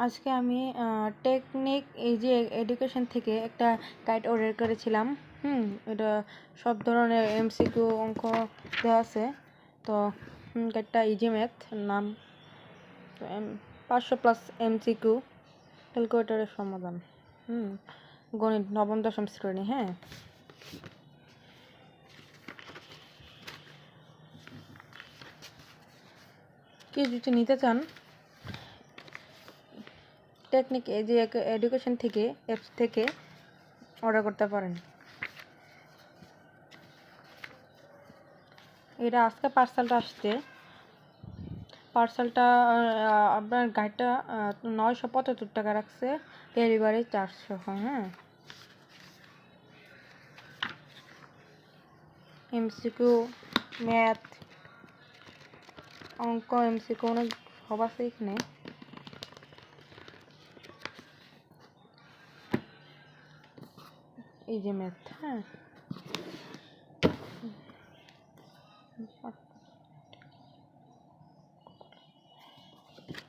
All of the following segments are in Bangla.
আজকে আমি টেকনিক এই যে এডুকেশন থেকে একটা গাইড অর্ডার করেছিলাম। এটা সব ধরনের এমসিকিউ অঙ্ক দেওয়া আছে। তো গাইডটা ইজি ম্যাথ নাম, 500+ এমসিকিউ, ক্যালকুলেটরের সমাধান, গণিত নবম দশম শ্রেণী। হ্যাঁ, কেউ যদি নিতে চান টেকনিক এই যে এডুকেশন থেকে অ্যাপস থেকে অর্ডার করতে পারেন। এটা আজকে পার্সেলটা আসছে। পার্সেলটা আপনার গাইডটা 975 টাকা রাখছে, ডেলিভারি 400। হ্যাঁ, এমসিকিউ, ম্যাথ, অঙ্ক, এমসিকিউ অনেক সব আছে এখানে। এই যে ম্যাথ, হ্যাঁ,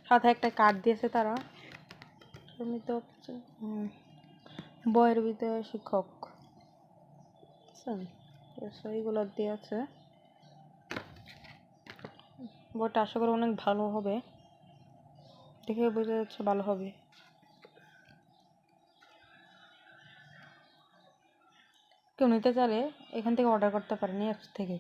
সাথে একটা কার্ড দিয়েছে তারা। তো বইয়ের ভিতরে শিক্ষক এইগুলো দিয়েছে। বইটা আশা করি অনেক ভালো হবে, দেখে বোঝা যাচ্ছে ভালো হবে। কেউ নিতে চাইলে এখান থেকে অর্ডার করতে পারেন, অ্যাপস থেকে।